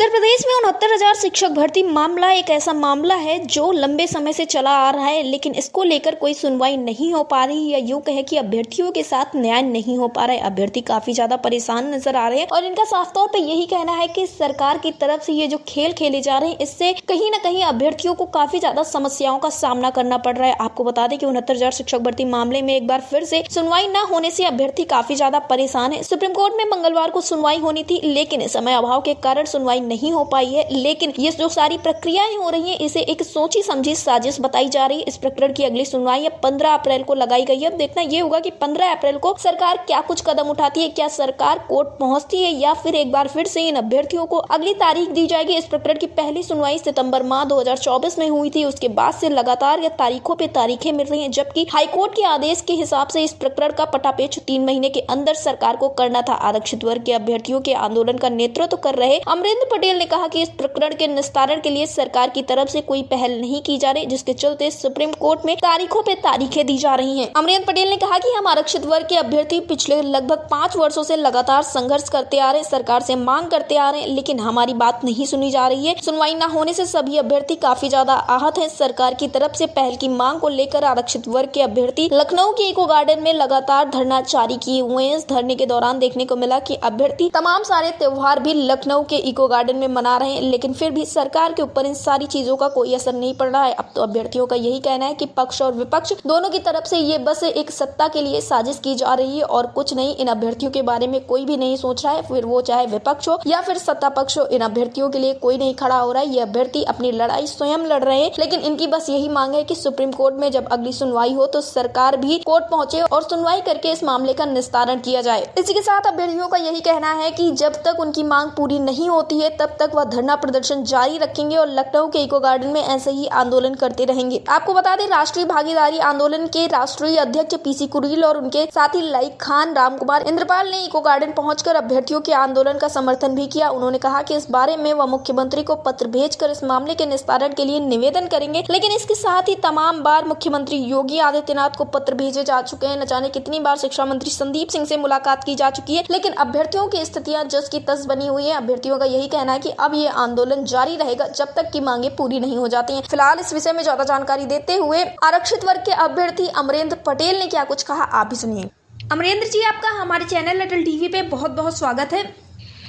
उत्तर प्रदेश में 69,000 शिक्षक भर्ती मामला एक ऐसा मामला है जो लंबे समय से चला आ रहा है, लेकिन इसको लेकर कोई सुनवाई नहीं हो पा रही, या यूं कहे कि अभ्यर्थियों के साथ न्याय नहीं हो पा रहा है। अभ्यर्थी काफी ज्यादा परेशान नजर आ रहे हैं और इनका साफ तौर पे यही कहना है कि सरकार की तरफ से ये जो खेल खेले जा रहे हैं, इससे कहीं न कहीं अभ्यर्थियों को काफी ज्यादा समस्याओं का सामना करना पड़ रहा है। आपको बता दें कि 69,000 शिक्षक भर्ती मामले में एक बार फिर से सुनवाई न होने से अभ्यर्थी काफी ज्यादा परेशान है। सुप्रीम कोर्ट में मंगलवार को सुनवाई होनी थी, लेकिन समय अभाव के कारण सुनवाई नहीं हो पाई है। लेकिन ये जो सारी प्रक्रियाएं हो रही हैं, इसे एक सोची समझी साजिश बताई जा रही है। इस प्रकरण की अगली सुनवाई 15 अप्रैल को लगाई गई है। अब देखना ये होगा कि 15 अप्रैल को सरकार क्या कुछ कदम उठाती है, क्या सरकार कोर्ट पहुंचती है या फिर एक बार फिर से इन अभ्यर्थियों को अगली तारीख दी जाएगी। इस प्रकरण की पहली सुनवाई सितंबर माह 2024 में हुई थी। उसके बाद से लगातार या तारीखों पे तारीखें मिल रही हैं, जबकि हाईकोर्ट के आदेश के हिसाब से इस प्रकरण का पटापेच 3 महीने के अंदर सरकार को करना था। आरक्षित वर्ग के अभ्यर्थियों के आंदोलन का नेतृत्व कर रहे अमरेंद्र पटेल ने कहा कि इस प्रकरण के निस्तारण के लिए सरकार की तरफ से कोई पहल नहीं की जा रही, जिसके चलते सुप्रीम कोर्ट में तारीखों पे तारीखें दी जा रही हैं। अमरेंद्र पटेल ने कहा कि हम आरक्षित वर्ग के अभ्यर्थी पिछले लगभग 5 वर्षों से लगातार संघर्ष करते आ रहे हैं, सरकार से मांग करते आ रहे हैं, लेकिन हमारी बात नहीं सुनी जा रही है। सुनवाई न होने से सभी अभ्यर्थी काफी ज्यादा आहत हैं। सरकार की तरफ से पहल की मांग को लेकर आरक्षित वर्ग के अभ्यर्थी लखनऊ के इको गार्डन में लगातार धरना जारी किए हुए हैं। इस धरने के दौरान देखने को मिला कि अभ्यर्थी तमाम सारे त्योहार भी लखनऊ के इको गार्डन में मना रहे हैं, लेकिन फिर भी सरकार के ऊपर इन सारी चीजों का कोई असर नहीं पड़ रहा है। अब तो अभ्यर्थियों का यही कहना है कि पक्ष और विपक्ष दोनों की तरफ से ये बस एक सत्ता के लिए साजिश की जा रही है और कुछ नहीं। इन अभ्यर्थियों के बारे में कोई भी नहीं सोच रहा है, फिर वो चाहे विपक्ष हो या फिर सत्ता पक्ष हो। इन अभ्यर्थियों के लिए कोई नहीं खड़ा हो रहा है। ये अभ्यर्थी अपनी लड़ाई स्वयं लड़ रहे हैं, लेकिन इनकी बस यही मांग है कि सुप्रीम कोर्ट में जब अगली सुनवाई हो तो सरकार भी कोर्ट पहुंचे और सुनवाई करके इस मामले का निस्तारण किया जाए। इसी के साथ अभ्यर्थियों का यही कहना है कि जब तक उनकी मांग पूरी नहीं होती है, तब तक वह धरना प्रदर्शन जारी रखेंगे और लखनऊ के इको गार्डन में ऐसे ही आंदोलन करते रहेंगे। आपको बता दें, राष्ट्रीय भागीदारी आंदोलन के राष्ट्रीय अध्यक्ष पीसी कुरील और उनके साथी लाइक खान, रामकुमार इंद्रपाल ने इको गार्डन पहुंचकर अभ्यर्थियों के आंदोलन का समर्थन भी किया। उन्होंने कहा कि इस बारे में वह मुख्यमंत्री को पत्र भेजकर इस मामले के निस्तारण के लिए निवेदन करेंगे, लेकिन इसके साथ ही तमाम बार मुख्यमंत्री योगी आदित्यनाथ को पत्र भेजे जा चुके हैं। न जाने कितनी बार शिक्षा मंत्री संदीप सिंह से मुलाकात की जा चुकी है, लेकिन अभ्यर्थियों की स्थितियां जस की तस बनी हुई है। अभ्यर्थियों का यही कहना है कि अब ये आंदोलन जारी रहेगा जब तक की मांगे पूरी नहीं हो जाती हैं। फिलहाल इस विषय में ज्यादा जानकारी देते हुए आरक्षित वर्ग के अभ्यर्थी अमरेंद्र पटेल ने क्या कुछ कहा, आप भी सुनिए। अमरेंद्र जी, आपका हमारे चैनल अटल टीवी पे बहुत बहुत स्वागत है।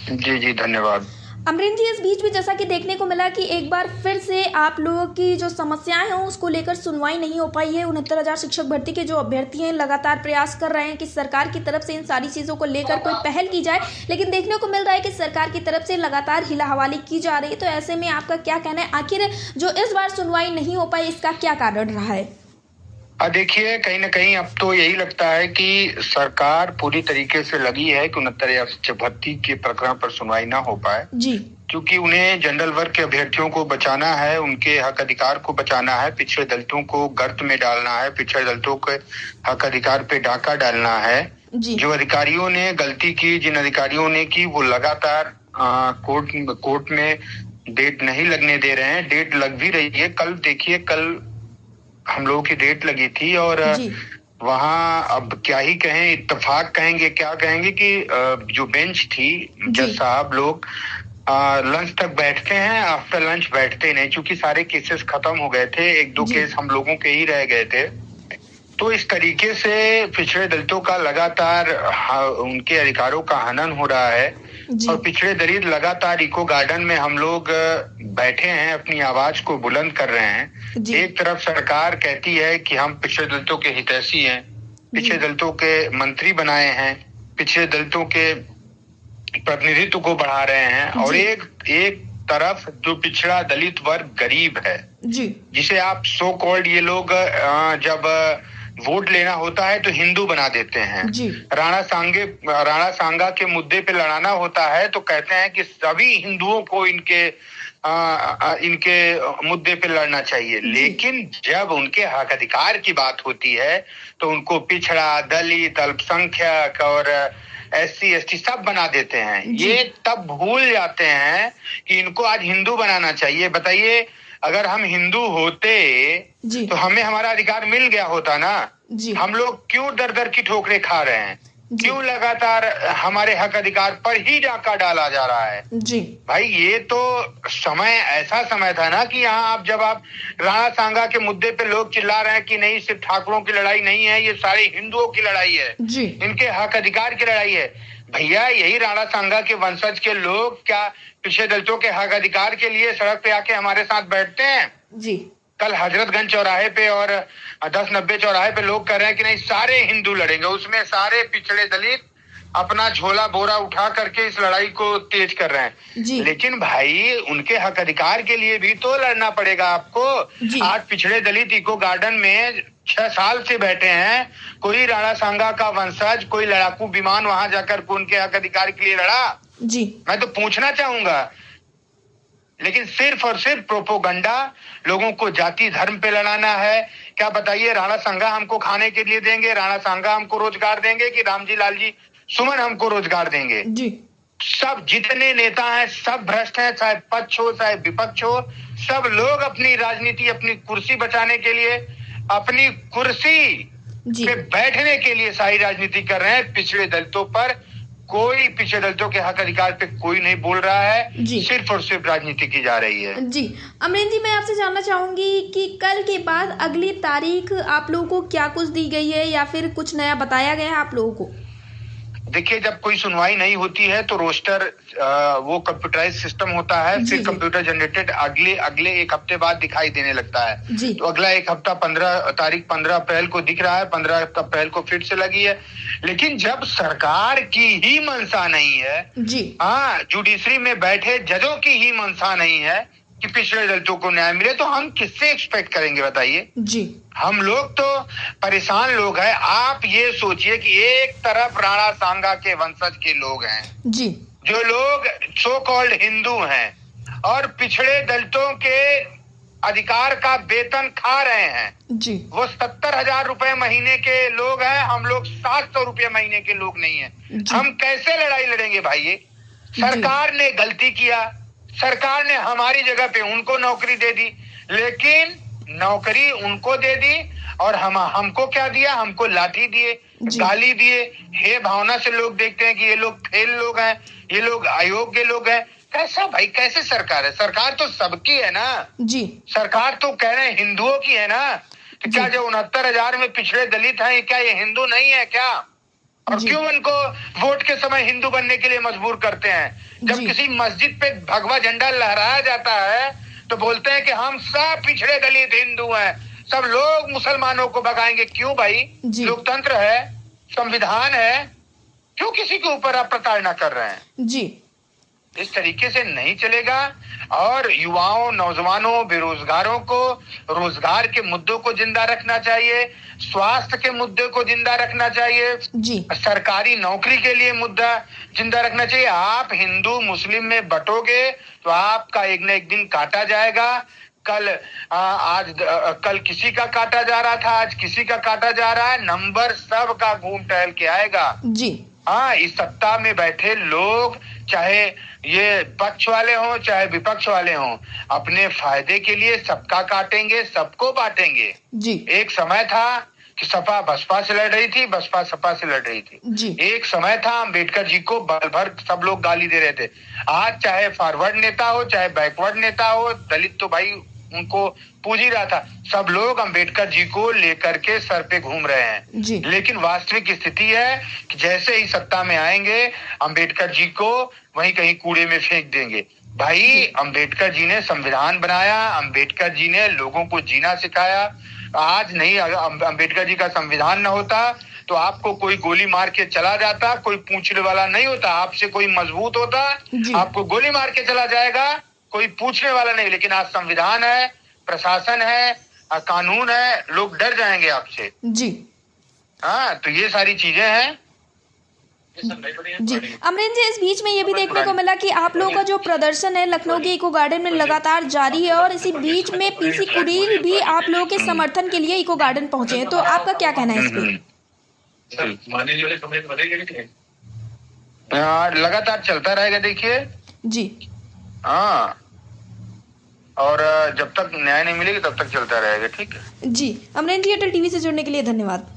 जी धन्यवाद। अमरेंद्र जी, इस बीच में जैसा कि देखने को मिला कि एक बार फिर से आप लोगों की जो समस्याएं हैं उसको लेकर सुनवाई नहीं हो पाई है। 69,000 शिक्षक भर्ती के जो अभ्यर्थी हैं लगातार प्रयास कर रहे हैं कि सरकार की तरफ से इन सारी चीजों को लेकर कोई पहल की जाए, लेकिन देखने को मिल रहा है कि सरकार की तरफ से लगातार हिला हवाली की जा रही है। तो ऐसे में आपका क्या कहना है, आखिर जो इस बार सुनवाई नहीं हो पाई इसका क्या कारण रहा है? देखिए, कहीं ना कहीं अब तो यही लगता है कि सरकार पूरी तरीके से लगी है कि 69,000 शिक्षक भर्ती के प्रकरण पर सुनवाई ना हो पाए जी, क्योंकि उन्हें जनरल वर्ग के अभ्यर्थियों को बचाना है, उनके हक अधिकार को बचाना है, पिछड़े दलितों को गर्त में डालना है, पिछड़े दलितों के हक अधिकार पे डाका डालना है। जो अधिकारियों ने गलती की, जिन अधिकारियों ने की, वो लगातार कोर्ट में डेट नहीं लगने दे रहे हैं। डेट लग भी रही है। कल देखिए, कल हम लोगों की डेट लगी थी और वहाँ अब क्या ही कहें, इत्तेफाक कहेंगे, क्या कहेंगे कि जो बेंच थी, जज साहब लोग लंच तक बैठते हैं, आफ्टर लंच बैठते नहीं, क्योंकि सारे केसेस खत्म हो गए थे। 1-2 केस हम लोगों के ही रह गए थे। तो इस तरीके से पिछड़े दलितों का लगातार उनके अधिकारों का हनन हो रहा है और पिछड़े दलित लगातार इको गार्डन में हम लोग बैठे हैं, अपनी आवाज को बुलंद कर रहे हैं। एक तरफ सरकार कहती है कि हम पिछड़े दलितों के हितैषी हैं, पिछड़े दलितों के मंत्री बनाए हैं, पिछड़े दलितों के प्रतिनिधित्व को बढ़ा रहे हैं, और एक तरफ जो पिछड़ा दलित वर्ग गरीब है, जिसे आप सो कॉल्ड ये लोग जब वोट लेना होता है तो हिंदू बना देते हैं। राणा सांगा के मुद्दे पे लड़ाना होता है तो कहते हैं कि सभी हिंदुओं को इनके मुद्दे पे लड़ना चाहिए, लेकिन जब उनके हक अधिकार की बात होती है तो उनको पिछड़ा, दलित, अल्पसंख्यक और SC ST सब बना देते हैं। ये तब भूल जाते हैं कि इनको आज हिंदू बनाना चाहिए। बताइए, अगर हम हिंदू होते तो हमें हमारा अधिकार मिल गया होता ना। हम लोग क्यों दर दर की ठोकरें खा रहे हैं? क्यों लगातार हमारे हक अधिकार पर ही डाका डाला जा रहा है? जी भाई ये तो समय ऐसा समय था ना कि यहाँ जब आप राणा सांगा के मुद्दे पे लोग चिल्ला रहे हैं कि नहीं सिर्फ ठाकुरों की लड़ाई नहीं है, ये सारे हिंदुओं की लड़ाई है जी, इनके हक अधिकार की लड़ाई है। भैया यही राणा सांगा के वंशज के लोग क्या पिछड़े दलितों के हक अधिकार के लिए सड़क पे आके हमारे साथ बैठते हैं? जी कल हजरतगंज चौराहे पे और 1090 चौराहे पे लोग कह रहे हैं कि नहीं सारे हिंदू लड़ेंगे, उसमें सारे पिछड़े दलित अपना झोला बोरा उठा करके इस लड़ाई को तेज कर रहे हैं। लेकिन भाई उनके हक अधिकार के लिए भी तो लड़ना पड़ेगा आपको। आज पिछड़े दलित इको गार्डन में 6 साल से बैठे हैं, कोई राणा सांगा का वंशज कोई लड़ाकू विमान वहां जाकर उनके हक अधिकार के लिए लड़ा? जी मैं तो पूछना चाहूंगा। लेकिन सिर्फ और सिर्फ प्रोपोगंडा, लोगों को जाति धर्म पे लड़ाना है। क्या बताइए, राणा सांगा हमको खाने के लिए देंगे, राणा सांगा हमको रोजगार देंगे कि रामजी लालजी सुमन हमको रोजगार देंगे? जी सब जितने नेता हैं सब भ्रष्ट हैं, चाहे पक्ष हो चाहे विपक्ष हो। सब लोग अपनी राजनीति, अपनी कुर्सी बचाने के लिए, अपनी कुर्सी पे बैठने के लिए सारी राजनीति कर रहे हैं। पिछड़े दलितों पर कोई, पिछड़े दलितों के हक अधिकार पे कोई नहीं बोल रहा है, सिर्फ और सिर्फ राजनीति की जा रही है। जी अमरेंद्र जी, मैं आपसे जानना चाहूंगी कि कल के बाद अगली तारीख आप लोगों को क्या कुछ दी गई है या फिर कुछ नया बताया गया है आप लोगों को? देखिए, जब कोई सुनवाई नहीं होती है तो रोस्टर वो कंप्यूटराइज सिस्टम होता है, फिर कंप्यूटर जनरेटेड अगले एक हफ्ते बाद दिखाई देने लगता है। तो अगला एक हफ्ता 15 अप्रैल को दिख रहा है, 15 अप्रैल को फिर से लगी है। लेकिन जब सरकार की ही मंशा नहीं है, जुडिशरी में बैठे जजों की ही मंशा नहीं है कि पिछड़े दलितों को न्याय मिले, तो हम किससे एक्सपेक्ट करेंगे बताइए? जी हम लोग तो परेशान लोग हैं। आप ये सोचिए कि एक तरफ राणा सांगा के वंशज के लोग हैं जी, जो लोग सो कॉल्ड हिंदू हैं और पिछड़े दलितों के अधिकार का वेतन खा रहे हैं जी। वो 70,000 रुपए महीने के लोग हैं, हम लोग 700 रुपए महीने के लोग नहीं है। हम कैसे लड़ाई लड़ेंगे भाई? ये सरकार ने गलती किया, सरकार ने हमारी जगह पे उनको नौकरी दे दी, लेकिन नौकरी उनको दे दी और हमको क्या दिया? हमको लाठी दिए, गाली दिए। हे भावना से लोग देखते हैं कि ये लोग फेल लोग हैं, ये लोग अयोग्य लोग हैं। कैसा भाई, कैसे सरकार है? सरकार तो सबकी है ना जी। सरकार तो कह रहे हैं हिंदुओं की है ना। तो क्या जो 69,000 में पिछड़े दलित हैं, क्या ये हिंदू नहीं है क्या? और क्यों उनको वोट के समय हिंदू बनने के लिए मजबूर करते हैं? जब किसी मस्जिद पे भगवा झंडा लहराया जाता है तो बोलते हैं कि हम सब पिछड़े दलित हिंदू हैं, सब लोग मुसलमानों को भगाएंगे। क्यों भाई? लोकतंत्र है, संविधान है, क्यों किसी के ऊपर आप प्रताड़ना कर रहे हैं? जी इस तरीके से नहीं चलेगा। और युवाओं, नौजवानों, बेरोजगारों को रोजगार के मुद्दों को जिंदा रखना चाहिए, स्वास्थ्य के मुद्दे को जिंदा रखना चाहिए जी। सरकारी नौकरी के लिए मुद्दा जिंदा रखना चाहिए। आप हिंदू मुस्लिम में बटोगे तो आपका एक न एक दिन काटा जाएगा। कल किसी का काटा जा रहा था, आज किसी का काटा जा रहा है। नंबर सब का घूम टहल के आएगा जी। इस सत्ता में बैठे लोग, चाहे ये पक्ष वाले हों चाहे विपक्ष वाले हों, अपने फायदे के लिए सबका काटेंगे, सबको बांटेंगे जी। एक समय था कि सपा बसपा से लड़ रही थी, बसपा सपा से लड़ रही थी जी। एक समय था अम्बेडकर जी को बल भर सब लोग गाली दे रहे थे। आज चाहे फॉरवर्ड नेता हो चाहे बैकवर्ड नेता हो, दलित तो भाई उनको पूज ही रहा था। सब लोग अम्बेडकर जी को लेकर के सर पे घूम रहे हैं जी। लेकिन वास्तविक स्थिति है कि जैसे ही सत्ता में आएंगे अम्बेडकर जी को वहीं कहीं कूड़े में फेंक देंगे। भाई अम्बेडकर जी ने संविधान बनाया, अम्बेडकर जी ने लोगों को जीना सिखाया। आज नहीं, अम्बेडकर जी का संविधान न होता तो आपको कोई गोली मार के चला जाता, कोई पूछने वाला नहीं होता। आपसे कोई मजबूत होता, आपको गोली मार के चला जाएगा, कोई पूछने वाला नहीं। लेकिन आज संविधान है, प्रशासन है, कानून है, लोग डर जाएंगे आपसे जी। तो ये सारी चीजें हैं जी। अमरेंद्र जी, इस बीच में ये भी देखने को मिला कि आप लोगों का जो प्रदर्शन है लखनऊ के इको गार्डन में लगातार जारी है और इसी बीच में पीसी कुरील भी आप लोगों के समर्थन के लिए इको गार्डन पहुंचे हैं, तो आपका क्या कहना है इस पे? लगातार चलता रहेगा देखिए जी। और जब तक न्याय नहीं मिलेगा तब तक चलता रहेगा। ठीक है जी। अमरेंद्र जी, अटल टीवी से जुड़ने के लिए धन्यवाद।